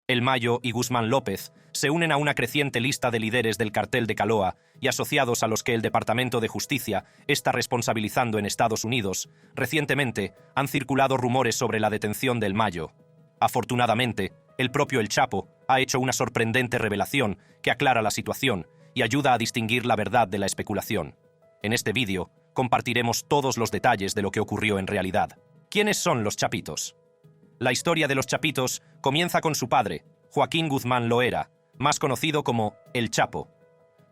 El Mayo y Guzmán López se unen a una creciente lista de líderes del cartel de Caloa y asociados a los que el Departamento de Justicia está responsabilizando en Estados Unidos. Recientemente han circulado rumores sobre la detención del Mayo. Afortunadamente, el propio El Chapo ha hecho una sorprendente revelación que aclara la situación y ayuda a distinguir la verdad de la especulación. En este vídeo compartiremos todos los detalles de lo que ocurrió en realidad. ¿Quiénes son los Chapitos? La historia de los Chapitos comienza con su padre, Joaquín Guzmán Loera, más conocido como El Chapo.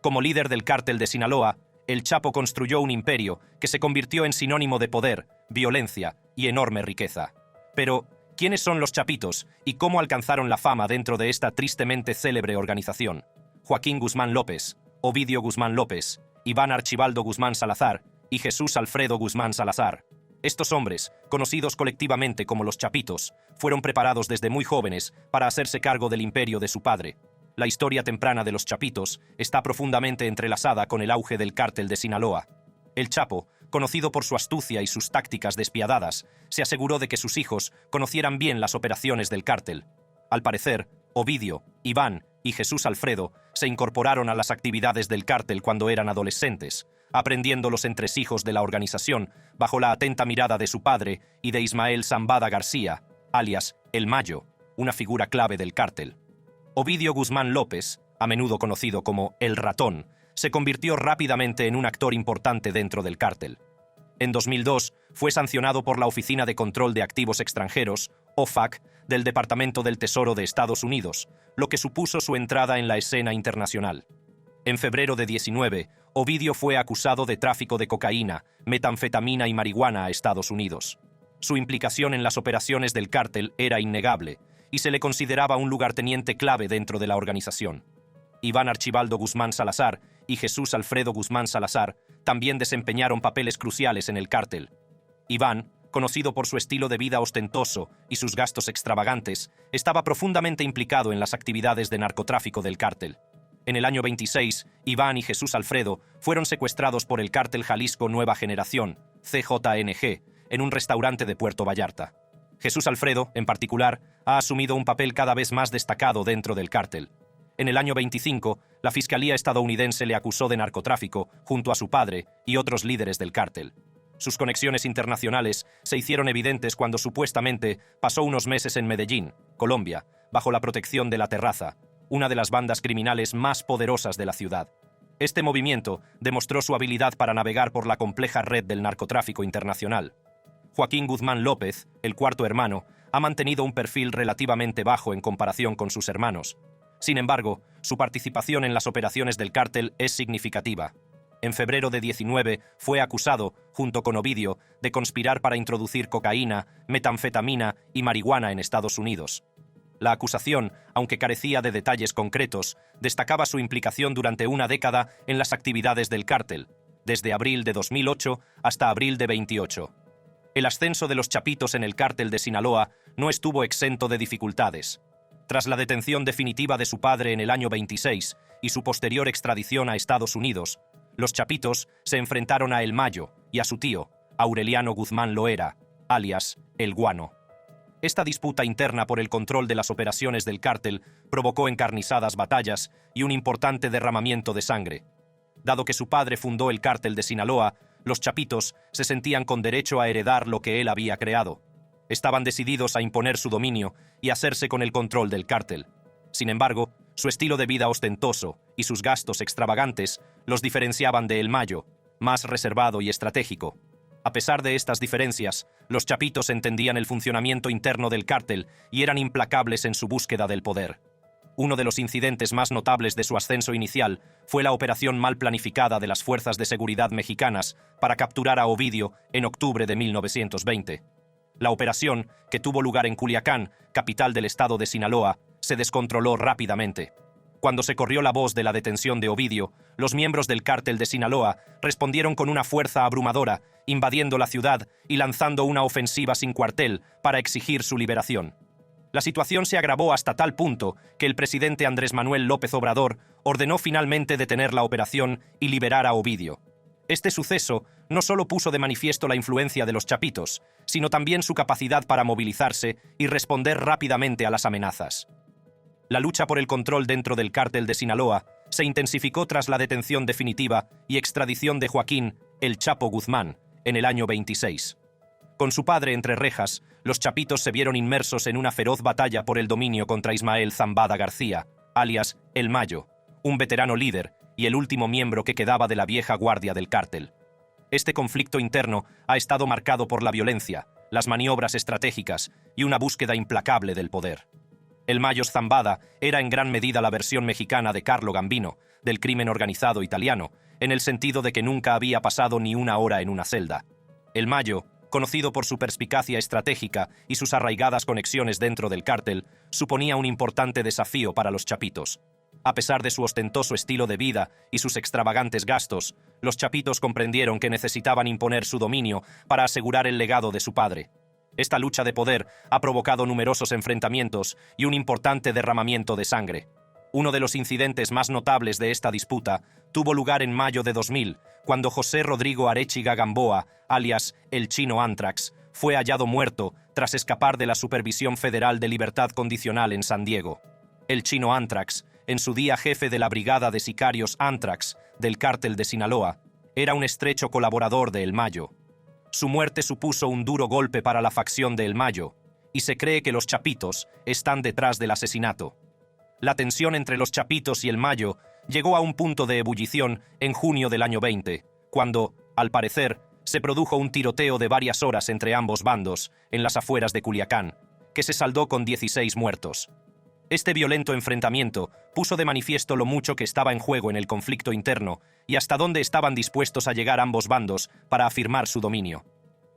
Como líder del cártel de Sinaloa, El Chapo construyó un imperio que se convirtió en sinónimo de poder, violencia y enorme riqueza. Pero, ¿quiénes son los Chapitos y cómo alcanzaron la fama dentro de esta tristemente célebre organización? Joaquín Guzmán López, Ovidio Guzmán López, Iván Archibaldo Guzmán Salazar y Jesús Alfredo Guzmán Salazar. Estos hombres, conocidos colectivamente como los Chapitos, fueron preparados desde muy jóvenes para hacerse cargo del imperio de su padre. La historia temprana de los Chapitos está profundamente entrelazada con el auge del cártel de Sinaloa. El Chapo, conocido por su astucia y sus tácticas despiadadas, se aseguró de que sus hijos conocieran bien las operaciones del cártel. Al parecer, Ovidio, Iván y Jesús Alfredo se incorporaron a las actividades del cártel cuando eran adolescentes, aprendiendo los entresijos de la organización bajo la atenta mirada de su padre y de Ismael Zambada García, alias El Mayo, una figura clave del cártel. Ovidio Guzmán López, a menudo conocido como El Ratón, se convirtió rápidamente en un actor importante dentro del cártel. En 2002 fue sancionado por la Oficina de Control de Activos Extranjeros, OFAC, del Departamento del Tesoro de Estados Unidos, lo que supuso su entrada en la escena internacional. En febrero de 2019, Ovidio fue acusado de tráfico de cocaína, metanfetamina y marihuana a Estados Unidos. Su implicación en las operaciones del cártel era innegable, y se le consideraba un lugarteniente clave dentro de la organización. Iván Archibaldo Guzmán Salazar y Jesús Alfredo Guzmán Salazar también desempeñaron papeles cruciales en el cártel. Iván, conocido por su estilo de vida ostentoso y sus gastos extravagantes, estaba profundamente implicado en las actividades de narcotráfico del cártel. En el año 26, Iván y Jesús Alfredo fueron secuestrados por el cártel Jalisco Nueva Generación, CJNG, en un restaurante de Puerto Vallarta. Jesús Alfredo, en particular, ha asumido un papel cada vez más destacado dentro del cártel. En el año 25, la Fiscalía estadounidense le acusó de narcotráfico junto a su padre y otros líderes del cártel. Sus conexiones internacionales se hicieron evidentes cuando supuestamente pasó unos meses en Medellín, Colombia, bajo la protección de La Terraza, una de las bandas criminales más poderosas de la ciudad. Este movimiento demostró su habilidad para navegar por la compleja red del narcotráfico internacional. Joaquín Guzmán López, el cuarto hermano, ha mantenido un perfil relativamente bajo en comparación con sus hermanos. Sin embargo, su participación en las operaciones del cártel es significativa. En febrero de 2019 fue acusado, junto con Ovidio, de conspirar para introducir cocaína, metanfetamina y marihuana en Estados Unidos. La acusación, aunque carecía de detalles concretos, destacaba su implicación durante una década en las actividades del cártel, desde abril de 2008 hasta abril de 2028. El ascenso de los Chapitos en el cártel de Sinaloa no estuvo exento de dificultades. Tras la detención definitiva de su padre en el año 26 y su posterior extradición a Estados Unidos, los Chapitos se enfrentaron a El Mayo y a su tío, Aureliano Guzmán Loera, alias El Guano. Esta disputa interna por el control de las operaciones del cártel provocó encarnizadas batallas y un importante derramamiento de sangre. Dado que su padre fundó el cártel de Sinaloa, los Chapitos se sentían con derecho a heredar lo que él había creado. Estaban decididos a imponer su dominio y hacerse con el control del cártel. Sin embargo, su estilo de vida ostentoso y sus gastos extravagantes los diferenciaban de El Mayo, más reservado y estratégico. A pesar de estas diferencias, los Chapitos entendían el funcionamiento interno del cártel y eran implacables en su búsqueda del poder. Uno de los incidentes más notables de su ascenso inicial fue la operación mal planificada de las fuerzas de seguridad mexicanas para capturar a Ovidio en octubre de 1920. La operación, que tuvo lugar en Culiacán, capital del estado de Sinaloa, se descontroló rápidamente. Cuando se corrió la voz de la detención de Ovidio, los miembros del cártel de Sinaloa respondieron con una fuerza abrumadora, invadiendo la ciudad y lanzando una ofensiva sin cuartel para exigir su liberación. La situación se agravó hasta tal punto que el presidente Andrés Manuel López Obrador ordenó finalmente detener la operación y liberar a Ovidio. Este suceso no solo puso de manifiesto la influencia de los Chapitos, sino también su capacidad para movilizarse y responder rápidamente a las amenazas. La lucha por el control dentro del cártel de Sinaloa se intensificó tras la detención definitiva y extradición de Joaquín El Chapo Guzmán en el año 26. Con su padre entre rejas, los chapitos se vieron inmersos en una feroz batalla por el dominio contra Ismael Zambada García, alias El Mayo, un veterano líder y el último miembro que quedaba de la vieja guardia del cártel. Este conflicto interno ha estado marcado por la violencia, las maniobras estratégicas y una búsqueda implacable del poder. El Mayo Zambada era en gran medida la versión mexicana de Carlo Gambino, del crimen organizado italiano, en el sentido de que nunca había pasado ni una hora en una celda. El Mayo, conocido por su perspicacia estratégica y sus arraigadas conexiones dentro del cártel, suponía un importante desafío para los chapitos. A pesar de su ostentoso estilo de vida y sus extravagantes gastos, los chapitos comprendieron que necesitaban imponer su dominio para asegurar el legado de su padre. Esta lucha de poder ha provocado numerosos enfrentamientos y un importante derramamiento de sangre. Uno de los incidentes más notables de esta disputa tuvo lugar en mayo de 2000, cuando José Rodrigo Arechiga Gamboa, alias El Chino Antrax, fue hallado muerto tras escapar de la Supervisión Federal de Libertad Condicional en San Diego. El Chino Antrax, en su día jefe de la Brigada de Sicarios Antrax del Cártel de Sinaloa, era un estrecho colaborador de El Mayo. Su muerte supuso un duro golpe para la facción de El Mayo, y se cree que los chapitos están detrás del asesinato. La tensión entre los chapitos y El Mayo llegó a un punto de ebullición en junio del año 20, cuando, al parecer, se produjo un tiroteo de varias horas entre ambos bandos en las afueras de Culiacán, que se saldó con 16 muertos. Este violento enfrentamiento puso de manifiesto lo mucho que estaba en juego en el conflicto interno y hasta dónde estaban dispuestos a llegar ambos bandos para afirmar su dominio.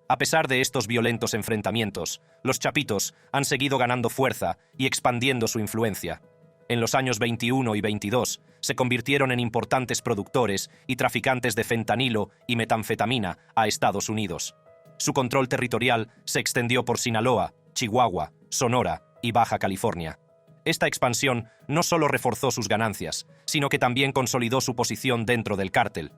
A pesar de estos violentos enfrentamientos, los chapitos han seguido ganando fuerza y expandiendo su influencia. En los años 21 y 22 se convirtieron en importantes productores y traficantes de fentanilo y metanfetamina a Estados Unidos. Su control territorial se extendió por Sinaloa, Chihuahua, Sonora y Baja California. Esta expansión no solo reforzó sus ganancias, sino que también consolidó su posición dentro del cártel.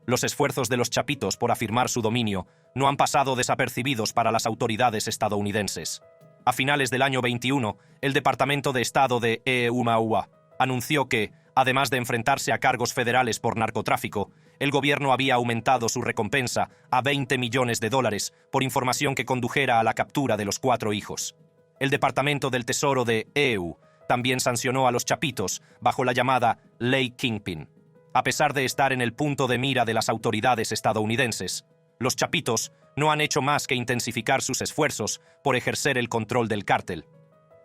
Los esfuerzos de los chapitos por afirmar su dominio no han pasado desapercibidos para las autoridades estadounidenses. A finales del año 21, el Departamento de Estado de EUMAUA anunció que, además de enfrentarse a cargos federales por narcotráfico, el gobierno había aumentado su recompensa a $20 millones por información que condujera a la captura de los 4 hijos. El Departamento del Tesoro de EU también sancionó a los chapitos bajo la llamada Ley Kingpin. A pesar de estar en el punto de mira de las autoridades estadounidenses, los chapitos no han hecho más que intensificar sus esfuerzos por ejercer el control del cártel.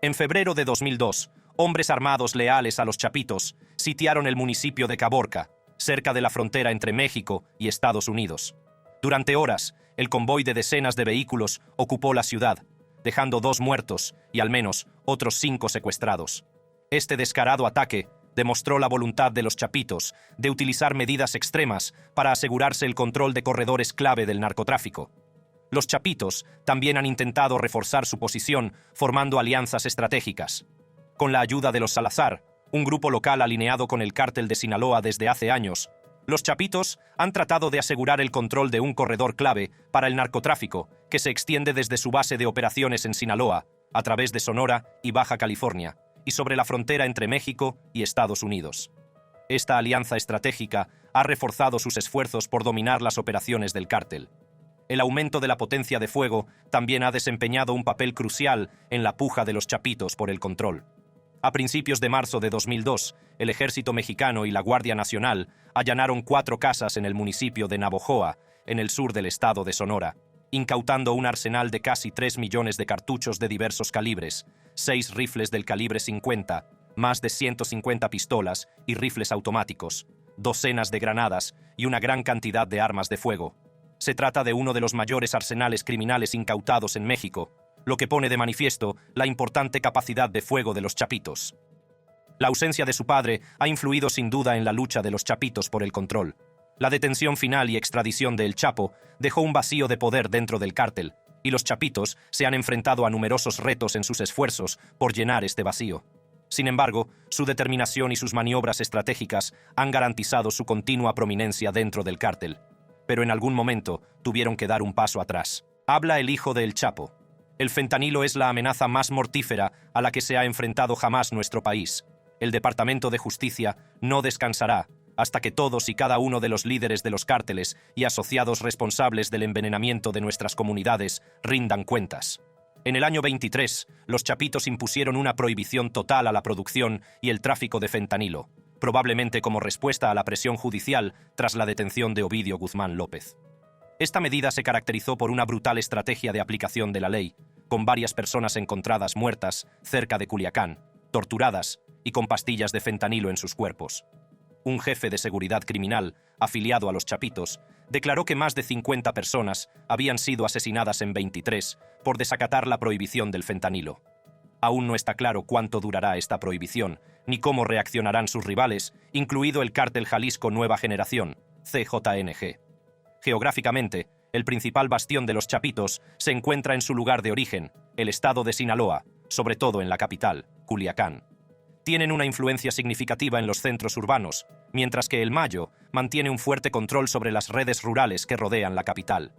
En febrero de 2002, hombres armados leales a los chapitos sitiaron el municipio de Caborca, cerca de la frontera entre México y Estados Unidos. Durante horas, el convoy de decenas de vehículos ocupó la ciudad, dejando 2 muertos y al menos otros 5 secuestrados. Este descarado ataque demostró la voluntad de los chapitos de utilizar medidas extremas para asegurarse el control de corredores clave del narcotráfico. Los chapitos también han intentado reforzar su posición formando alianzas estratégicas. Con la ayuda de los Salazar, un grupo local alineado con el cártel de Sinaloa desde hace años, los chapitos han tratado de asegurar el control de un corredor clave para el narcotráfico que se extiende desde su base de operaciones en Sinaloa, a través de Sonora y Baja California, y sobre la frontera entre México y Estados Unidos. Esta alianza estratégica ha reforzado sus esfuerzos por dominar las operaciones del cártel. El aumento de la potencia de fuego también ha desempeñado un papel crucial en la puja de los chapitos por el control. A principios de marzo de 2002, el Ejército Mexicano y la Guardia Nacional allanaron 4 casas en el municipio de Navojoa, en el sur del estado de Sonora, incautando un arsenal de casi 3 millones de cartuchos de diversos calibres, 6 rifles del calibre 50, más de 150 pistolas y rifles automáticos, docenas de granadas y una gran cantidad de armas de fuego. Se trata de uno de los mayores arsenales criminales incautados en México, lo que pone de manifiesto la importante capacidad de fuego de los chapitos. La ausencia de su padre ha influido sin duda en la lucha de los chapitos por el control. La detención final y extradición de El Chapo dejó un vacío de poder dentro del cártel, y los chapitos se han enfrentado a numerosos retos en sus esfuerzos por llenar este vacío. Sin embargo, su determinación y sus maniobras estratégicas han garantizado su continua prominencia dentro del cártel. Pero en algún momento tuvieron que dar un paso atrás. Habla el hijo de El Chapo. El fentanilo es la amenaza más mortífera a la que se ha enfrentado jamás nuestro país. El Departamento de Justicia no descansará hasta que todos y cada uno de los líderes de los cárteles y asociados responsables del envenenamiento de nuestras comunidades rindan cuentas. En el año 23, los chapitos impusieron una prohibición total a la producción y el tráfico de fentanilo, probablemente como respuesta a la presión judicial tras la detención de Ovidio Guzmán López. Esta medida se caracterizó por una brutal estrategia de aplicación de la ley, con varias personas encontradas muertas cerca de Culiacán, torturadas y con pastillas de fentanilo en sus cuerpos. Un jefe de seguridad criminal, afiliado a los chapitos, declaró que más de 50 personas habían sido asesinadas en 23 por desacatar la prohibición del fentanilo. Aún no está claro cuánto durará esta prohibición, ni cómo reaccionarán sus rivales, incluido el Cártel Jalisco Nueva Generación, CJNG. Geográficamente, el principal bastión de los chapitos se encuentra en su lugar de origen, el estado de Sinaloa, sobre todo en la capital, Culiacán. Tienen una influencia significativa en los centros urbanos, mientras que el Mayo mantiene un fuerte control sobre las redes rurales que rodean la capital.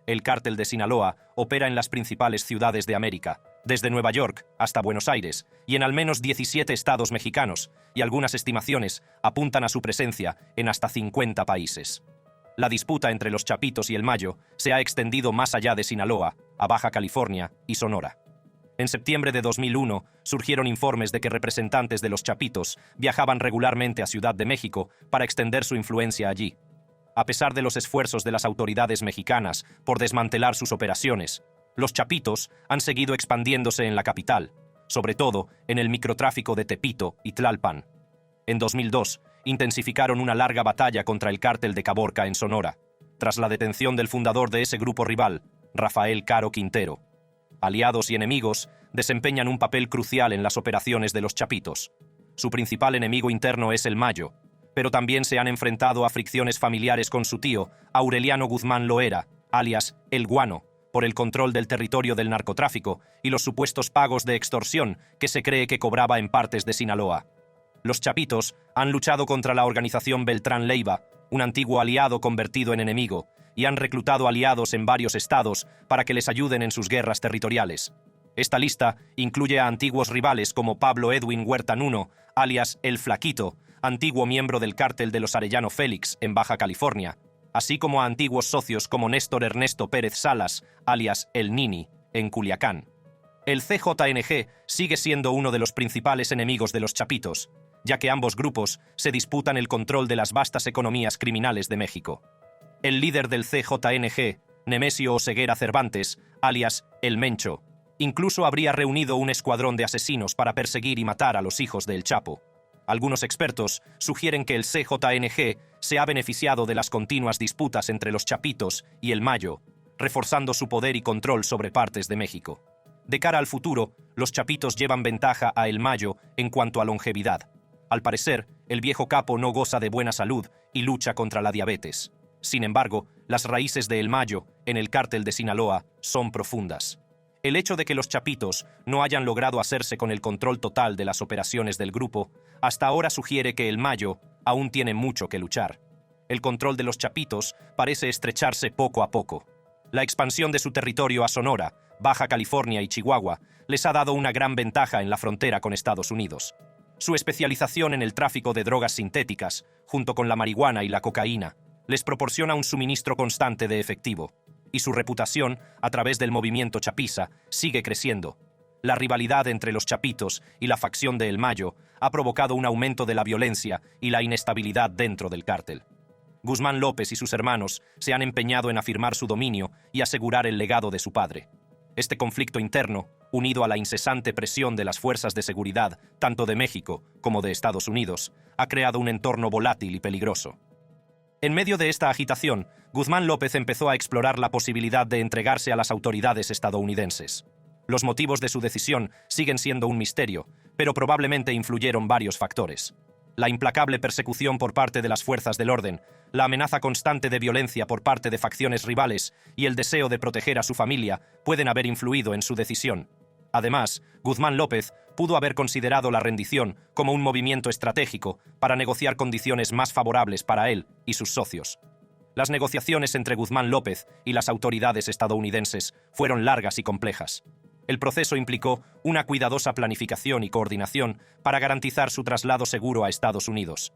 El cártel de Sinaloa opera en las principales ciudades de América, desde Nueva York hasta Buenos Aires, y en al menos 17 estados mexicanos, y algunas estimaciones apuntan a su presencia en hasta 50 países. La disputa entre los chapitos y el Mayo se ha extendido más allá de Sinaloa, a Baja California y Sonora. En septiembre de 2001 surgieron informes de que representantes de los chapitos viajaban regularmente a Ciudad de México para extender su influencia allí. A pesar de los esfuerzos de las autoridades mexicanas por desmantelar sus operaciones, los chapitos han seguido expandiéndose en la capital, sobre todo en el microtráfico de Tepito y Tlalpan. En 2002, intensificaron una larga batalla contra el cártel de Caborca en Sonora, tras la detención del fundador de ese grupo rival, Rafael Caro Quintero. Aliados y enemigos desempeñan un papel crucial en las operaciones de los chapitos. Su principal enemigo interno es el Mayo, pero también se han enfrentado a fricciones familiares con su tío, Aureliano Guzmán Loera, alias El Guano, por el control del territorio del narcotráfico y los supuestos pagos de extorsión que se cree que cobraba en partes de Sinaloa. Los chapitos han luchado contra la organización Beltrán Leiva, un antiguo aliado convertido en enemigo, y han reclutado aliados en varios estados para que les ayuden en sus guerras territoriales. Esta lista incluye a antiguos rivales como Pablo Edwin Huerta Nuno, alias El Flaquito, antiguo miembro del cártel de los Arellano Félix en Baja California, así como a antiguos socios como Néstor Ernesto Pérez Salas, alias El Nini, en Culiacán. El CJNG sigue siendo uno de los principales enemigos de los chapitos, ya que ambos grupos se disputan el control de las vastas economías criminales de México. El líder del CJNG, Nemesio Oseguera Cervantes, alias El Mencho, incluso habría reunido un escuadrón de asesinos para perseguir y matar a los hijos del Chapo. Algunos expertos sugieren que el CJNG se ha beneficiado de las continuas disputas entre los chapitos y el Mayo, reforzando su poder y control sobre partes de México. De cara al futuro, los chapitos llevan ventaja a el Mayo en cuanto a longevidad. Al parecer, el viejo capo no goza de buena salud y lucha contra la diabetes. Sin embargo, las raíces de El Mayo, en el cártel de Sinaloa, son profundas. El hecho de que los chapitos no hayan logrado hacerse con el control total de las operaciones del grupo, hasta ahora sugiere que El Mayo aún tiene mucho que luchar. El control de los chapitos parece estrecharse poco a poco. La expansión de su territorio a Sonora, Baja California y Chihuahua les ha dado una gran ventaja en la frontera con Estados Unidos. Su especialización en el tráfico de drogas sintéticas, junto con la marihuana y la cocaína, les proporciona un suministro constante de efectivo, y su reputación, a través del movimiento chapiza, sigue creciendo. La rivalidad entre los chapitos y la facción de El Mayo ha provocado un aumento de la violencia y la inestabilidad dentro del cártel. Guzmán López y sus hermanos se han empeñado en afirmar su dominio y asegurar el legado de su padre. Este conflicto interno, unido a la incesante presión de las fuerzas de seguridad, tanto de México como de Estados Unidos, ha creado un entorno volátil y peligroso. En medio de esta agitación, Guzmán López empezó a explorar la posibilidad de entregarse a las autoridades estadounidenses. Los motivos de su decisión siguen siendo un misterio, pero probablemente influyeron varios factores. La implacable persecución por parte de las fuerzas del orden, la amenaza constante de violencia por parte de facciones rivales y el deseo de proteger a su familia pueden haber influido en su decisión. Además, Guzmán López pudo haber considerado la rendición como un movimiento estratégico para negociar condiciones más favorables para él y sus socios. Las negociaciones entre Guzmán López y las autoridades estadounidenses fueron largas y complejas. El proceso implicó una cuidadosa planificación y coordinación para garantizar su traslado seguro a Estados Unidos.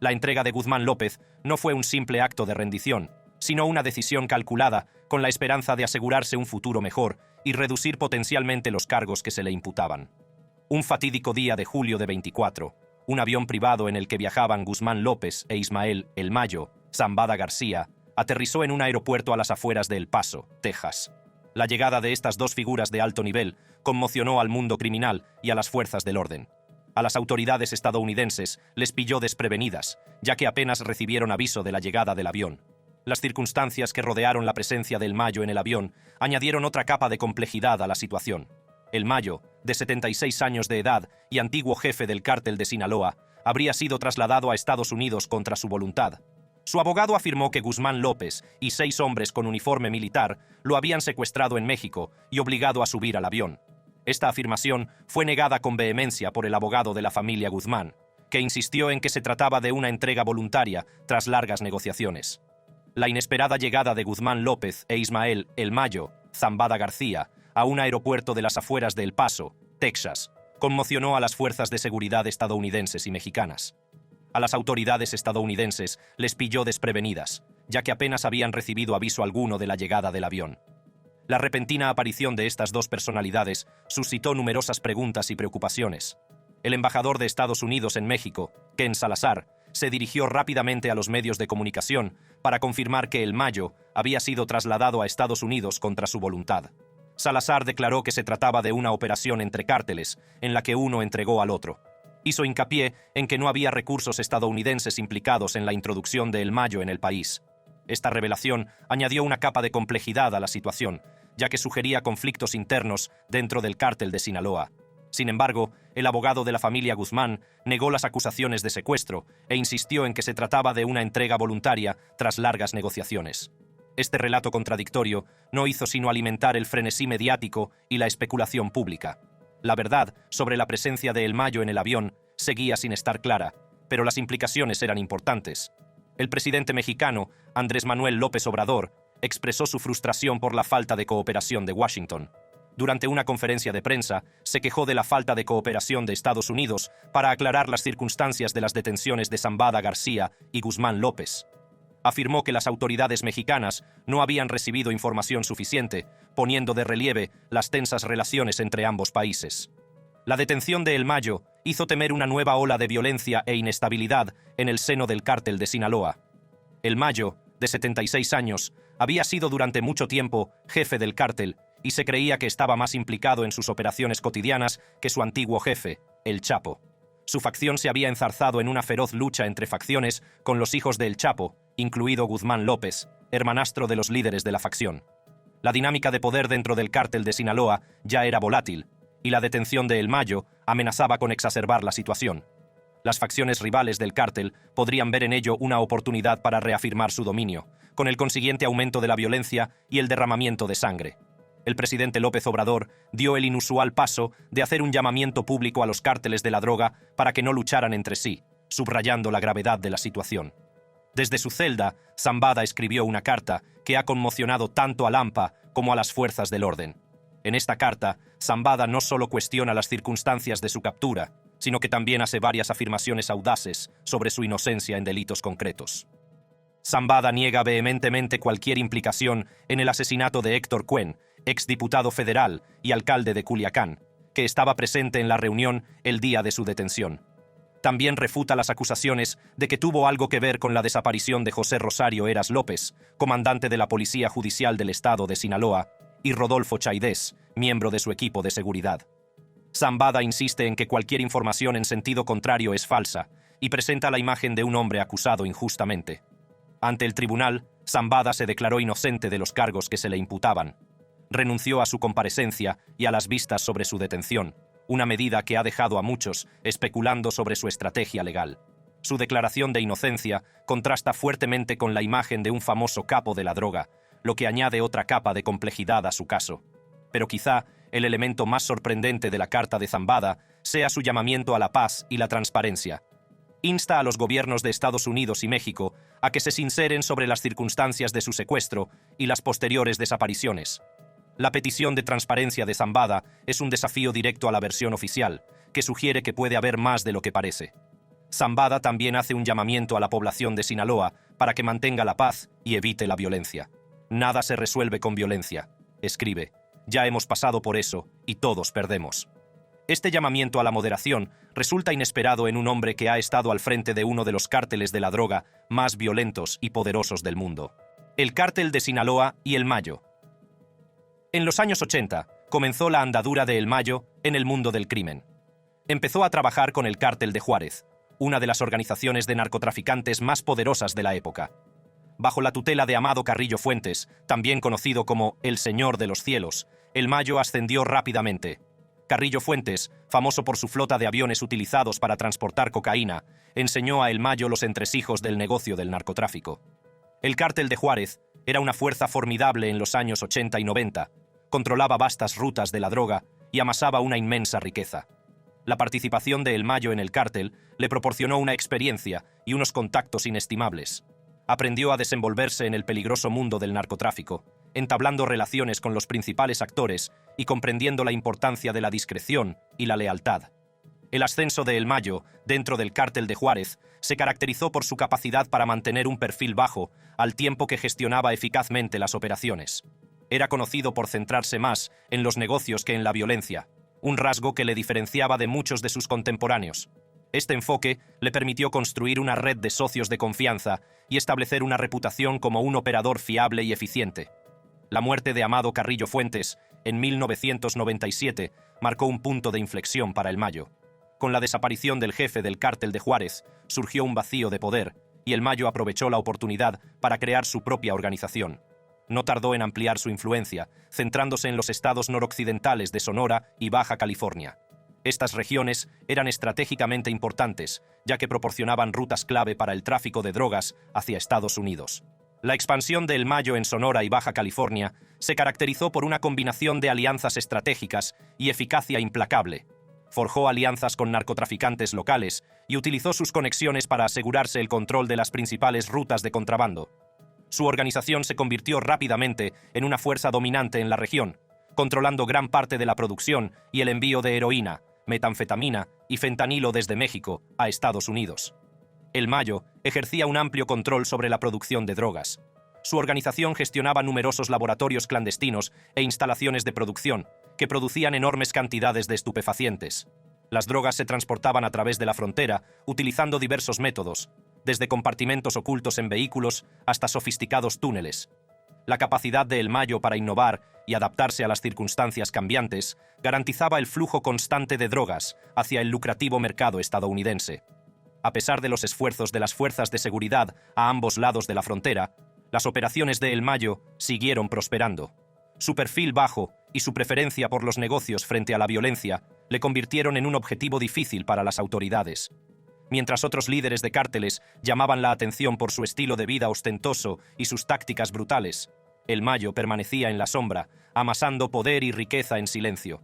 La entrega de Guzmán López no fue un simple acto de rendición, sino una decisión calculada con la esperanza de asegurarse un futuro mejor y reducir potencialmente los cargos que se le imputaban. Un fatídico día de julio de 24, un avión privado en el que viajaban Guzmán López e Ismael El Mayo Zambada García aterrizó en un aeropuerto a las afueras de El Paso, Texas. La llegada de estas dos figuras de alto nivel conmocionó al mundo criminal y a las fuerzas del orden. A las autoridades estadounidenses les pilló desprevenidas, ya que apenas recibieron aviso de la llegada del avión. Las circunstancias que rodearon la presencia del Mayo en el avión añadieron otra capa de complejidad a la situación. El Mayo, de 76 años de edad y antiguo jefe del cártel de Sinaloa, habría sido trasladado a Estados Unidos contra su voluntad. Su abogado afirmó que Guzmán López y 6 hombres con uniforme militar lo habían secuestrado en México y obligado a subir al avión. Esta afirmación fue negada con vehemencia por el abogado de la familia Guzmán, que insistió en que se trataba de una entrega voluntaria tras largas negociaciones. La inesperada llegada de Guzmán López e Ismael El Mayo Zambada García a un aeropuerto de las afueras de El Paso, Texas, conmocionó a las fuerzas de seguridad estadounidenses y mexicanas. A las autoridades estadounidenses les pilló desprevenidas, ya que apenas habían recibido aviso alguno de la llegada del avión. La repentina aparición de estas dos personalidades suscitó numerosas preguntas y preocupaciones. El embajador de Estados Unidos en México, Ken Salazar, se dirigió rápidamente a los medios de comunicación para confirmar que El Mayo había sido trasladado a Estados Unidos contra su voluntad. Salazar declaró que se trataba de una operación entre cárteles, en la que uno entregó al otro. Hizo hincapié en que no había recursos estadounidenses implicados en la introducción de El Mayo en el país. Esta revelación añadió una capa de complejidad a la situación, ya que sugería conflictos internos dentro del cártel de Sinaloa. Sin embargo, el abogado de la familia Guzmán negó las acusaciones de secuestro e insistió en que se trataba de una entrega voluntaria tras largas negociaciones. Este relato contradictorio no hizo sino alimentar el frenesí mediático y la especulación pública. La verdad sobre la presencia de El Mayo en el avión seguía sin estar clara, pero las implicaciones eran importantes. El presidente mexicano, Andrés Manuel López Obrador, expresó su frustración por la falta de cooperación de Washington. Durante una conferencia de prensa, se quejó de la falta de cooperación de Estados Unidos para aclarar las circunstancias de las detenciones de Zambada García y Guzmán López. Afirmó que las autoridades mexicanas no habían recibido información suficiente, poniendo de relieve las tensas relaciones entre ambos países. La detención de El Mayo hizo temer una nueva ola de violencia e inestabilidad en el seno del cártel de Sinaloa. El Mayo, de 76 años, había sido durante mucho tiempo jefe del cártel y se creía que estaba más implicado en sus operaciones cotidianas que su antiguo jefe, El Chapo. Su facción se había enzarzado en una feroz lucha entre facciones con los hijos de El Chapo, incluido Guzmán López, hermanastro de los líderes de la facción. La dinámica de poder dentro del cártel de Sinaloa ya era volátil, y la detención de El Mayo amenazaba con exacerbar la situación. Las facciones rivales del cártel podrían ver en ello una oportunidad para reafirmar su dominio, con el consiguiente aumento de la violencia y el derramamiento de sangre. El presidente López Obrador dio el inusual paso de hacer un llamamiento público a los cárteles de la droga para que no lucharan entre sí, subrayando la gravedad de la situación. Desde su celda, Zambada escribió una carta que ha conmocionado tanto al AMPA como a las fuerzas del orden. En esta carta, Zambada no solo cuestiona las circunstancias de su captura, sino que también hace varias afirmaciones audaces sobre su inocencia en delitos concretos. Zambada niega vehementemente cualquier implicación en el asesinato de Héctor Cuen, exdiputado federal y alcalde de Culiacán, que estaba presente en la reunión el día de su detención. También refuta las acusaciones de que tuvo algo que ver con la desaparición de José Rosario Heras López, comandante de la Policía Judicial del Estado de Sinaloa, y Rodolfo Chaidés, miembro de su equipo de seguridad. Zambada insiste en que cualquier información en sentido contrario es falsa y presenta la imagen de un hombre acusado injustamente. Ante el tribunal, Zambada se declaró inocente de los cargos que se le imputaban. Renunció a su comparecencia y a las vistas sobre su detención, una medida que ha dejado a muchos especulando sobre su estrategia legal. Su declaración de inocencia contrasta fuertemente con la imagen de un famoso capo de la droga, lo que añade otra capa de complejidad a su caso. Pero quizá el elemento más sorprendente de la carta de Zambada sea su llamamiento a la paz y la transparencia. insta a los gobiernos de Estados Unidos y México a que se sinceren sobre las circunstancias de su secuestro y las posteriores desapariciones. La petición de transparencia de Zambada es un desafío directo a la versión oficial, que sugiere que puede haber más de lo que parece. Zambada también hace un llamamiento a la población de Sinaloa para que mantenga la paz y evite la violencia. Nada se resuelve con violencia, escribe. Ya hemos pasado por eso y todos perdemos. Este llamamiento a la moderación resulta inesperado en un hombre que ha estado al frente de uno de los cárteles de la droga más violentos y poderosos del mundo. El cártel de Sinaloa y el Mayo. En los años 80 comenzó la andadura de El Mayo en el mundo del crimen. Empezó a trabajar con el cártel de Juárez, una de las organizaciones de narcotraficantes más poderosas de la época. Bajo la tutela de Amado Carrillo Fuentes, también conocido como el Señor de los Cielos, El Mayo ascendió rápidamente. Carrillo Fuentes, famoso por su flota de aviones utilizados para transportar cocaína, enseñó a El Mayo los entresijos del negocio del narcotráfico. El cártel de Juárez era una fuerza formidable en los años 80 y 90, controlaba vastas rutas de la droga y amasaba una inmensa riqueza. La participación de El Mayo en el cártel le proporcionó una experiencia y unos contactos inestimables. Aprendió a desenvolverse en el peligroso mundo del narcotráfico, entablando relaciones con los principales actores y comprendiendo la importancia de la discreción y la lealtad. El ascenso de El Mayo, dentro del cártel de Juárez, se caracterizó por su capacidad para mantener un perfil bajo, al tiempo que gestionaba eficazmente las operaciones. Era conocido por centrarse más en los negocios que en la violencia, un rasgo que le diferenciaba de muchos de sus contemporáneos. Este enfoque le permitió construir una red de socios de confianza y establecer una reputación como un operador fiable y eficiente. La muerte de Amado Carrillo Fuentes, en 1997, marcó un punto de inflexión para El Mayo. Con la desaparición del jefe del cártel de Juárez, surgió un vacío de poder, y El Mayo aprovechó la oportunidad para crear su propia organización. No tardó en ampliar su influencia, centrándose en los estados noroccidentales de Sonora y Baja California. Estas regiones eran estratégicamente importantes, ya que proporcionaban rutas clave para el tráfico de drogas hacia Estados Unidos. La expansión de El Mayo en Sonora y Baja California se caracterizó por una combinación de alianzas estratégicas y eficacia implacable. Forjó alianzas con narcotraficantes locales y utilizó sus conexiones para asegurarse el control de las principales rutas de contrabando. Su organización se convirtió rápidamente en una fuerza dominante en la región, controlando gran parte de la producción y el envío de heroína, metanfetamina y fentanilo desde México a Estados Unidos. El Mayo ejercía un amplio control sobre la producción de drogas. Su organización gestionaba numerosos laboratorios clandestinos e instalaciones de producción, que producían enormes cantidades de estupefacientes. Las drogas se transportaban a través de la frontera, utilizando diversos métodos, desde compartimentos ocultos en vehículos hasta sofisticados túneles. La capacidad de El Mayo para innovar y adaptarse a las circunstancias cambiantes garantizaba el flujo constante de drogas hacia el lucrativo mercado estadounidense. A pesar de los esfuerzos de las fuerzas de seguridad a ambos lados de la frontera, las operaciones de El Mayo siguieron prosperando. Su perfil bajo y su preferencia por los negocios frente a la violencia le convirtieron en un objetivo difícil para las autoridades. Mientras otros líderes de cárteles llamaban la atención por su estilo de vida ostentoso y sus tácticas brutales, El Mayo permanecía en la sombra, amasando poder y riqueza en silencio.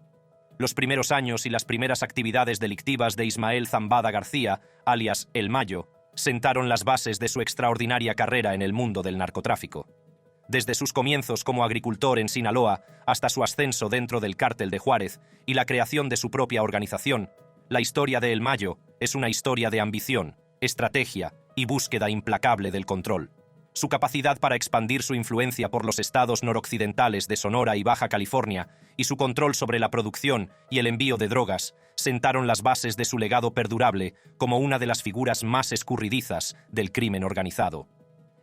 Los primeros años y las primeras actividades delictivas de Ismael Zambada García, alias El Mayo, sentaron las bases de su extraordinaria carrera en el mundo del narcotráfico. Desde sus comienzos como agricultor en Sinaloa hasta su ascenso dentro del cártel de Juárez y la creación de su propia organización, la historia de El Mayo es una historia de ambición, estrategia y búsqueda implacable del control. Su capacidad para expandir su influencia por los estados noroccidentales de Sonora y Baja California y su control sobre la producción y el envío de drogas sentaron las bases de su legado perdurable como una de las figuras más escurridizas del crimen organizado.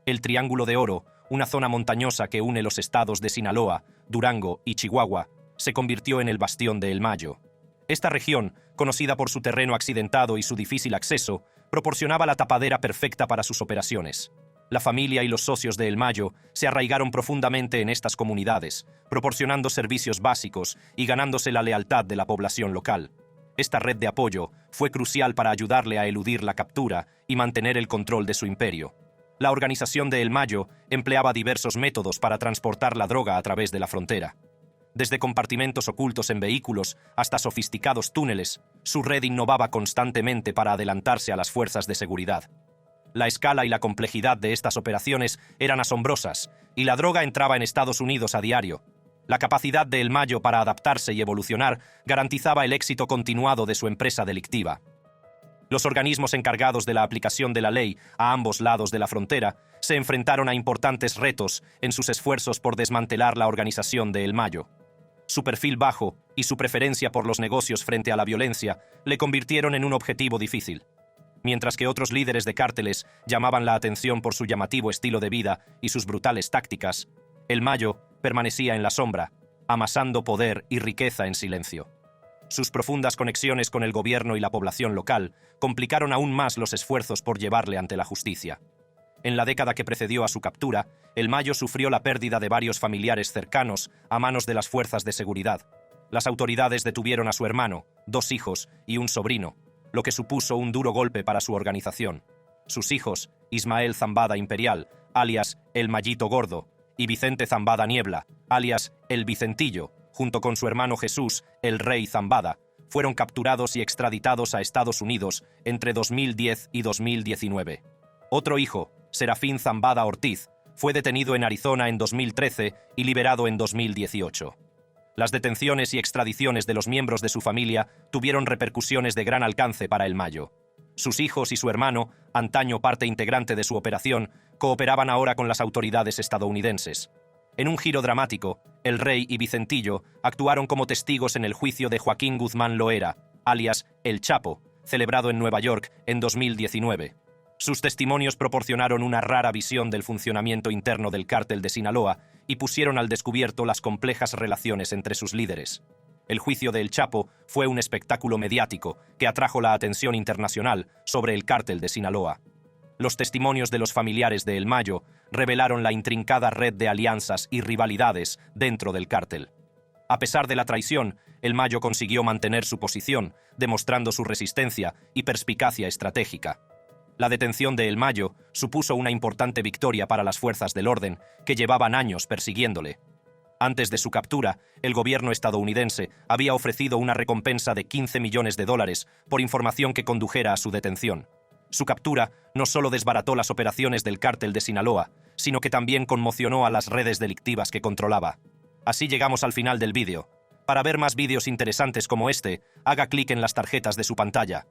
El Triángulo de Oro, una zona montañosa que une los estados de Sinaloa, Durango y Chihuahua, se convirtió en el bastión de El Mayo. Esta región, conocida por su terreno accidentado y su difícil acceso, proporcionaba la tapadera perfecta para sus operaciones. La familia y los socios de El Mayo se arraigaron profundamente en estas comunidades, proporcionando servicios básicos y ganándose la lealtad de la población local. Esta red de apoyo fue crucial para ayudarle a eludir la captura y mantener el control de su imperio. La organización de El Mayo empleaba diversos métodos para transportar la droga a través de la frontera. Desde compartimentos ocultos en vehículos hasta sofisticados túneles, su red innovaba constantemente para adelantarse a las fuerzas de seguridad. La escala y la complejidad de estas operaciones eran asombrosas, y la droga entraba en Estados Unidos a diario. La capacidad de El Mayo para adaptarse y evolucionar garantizaba el éxito continuado de su empresa delictiva. Los organismos encargados de la aplicación de la ley a ambos lados de la frontera se enfrentaron a importantes retos en sus esfuerzos por desmantelar la organización de El Mayo. Su perfil bajo y su preferencia por los negocios frente a la violencia le convirtieron en un objetivo difícil. Mientras que otros líderes de cárteles llamaban la atención por su llamativo estilo de vida y sus brutales tácticas, El Mayo permanecía en la sombra, amasando poder y riqueza en silencio. Sus profundas conexiones con el gobierno y la población local complicaron aún más los esfuerzos por llevarle ante la justicia. En la década que precedió a su captura, El Mayo sufrió la pérdida de varios familiares cercanos a manos de las fuerzas de seguridad. Las autoridades detuvieron a su hermano, 2 hijos y un sobrino, lo que supuso un duro golpe para su organización. Sus hijos, Ismael Zambada Imperial, alias El Mayito Gordo, y Vicente Zambada Niebla, alias El Vicentillo, junto con su hermano Jesús, el Rey Zambada, fueron capturados y extraditados a Estados Unidos entre 2010 y 2019. Otro hijo, Serafín Zambada Ortiz, fue detenido en Arizona en 2013 y liberado en 2018. Las detenciones y extradiciones de los miembros de su familia tuvieron repercusiones de gran alcance para El Mayo. Sus hijos y su hermano, antaño parte integrante de su operación, cooperaban ahora con las autoridades estadounidenses. En un giro dramático, el Rey y Vicentillo actuaron como testigos en el juicio de Joaquín Guzmán Loera, alias El Chapo, celebrado en Nueva York en 2019. Sus testimonios proporcionaron una rara visión del funcionamiento interno del cártel de Sinaloa y pusieron al descubierto las complejas relaciones entre sus líderes. El juicio de El Chapo fue un espectáculo mediático que atrajo la atención internacional sobre el cártel de Sinaloa. Los testimonios de los familiares de El Mayo revelaron la intrincada red de alianzas y rivalidades dentro del cártel. A pesar de la traición, El Mayo consiguió mantener su posición, demostrando su resistencia y perspicacia estratégica. La detención de El Mayo supuso una importante victoria para las fuerzas del orden, que llevaban años persiguiéndole. Antes de su captura, el gobierno estadounidense había ofrecido una recompensa de $15 millones por información que condujera a su detención. Su captura no solo desbarató las operaciones del cártel de Sinaloa, sino que también conmocionó a las redes delictivas que controlaba. Así llegamos al final del vídeo. Para ver más vídeos interesantes como este, haga clic en las tarjetas de su pantalla.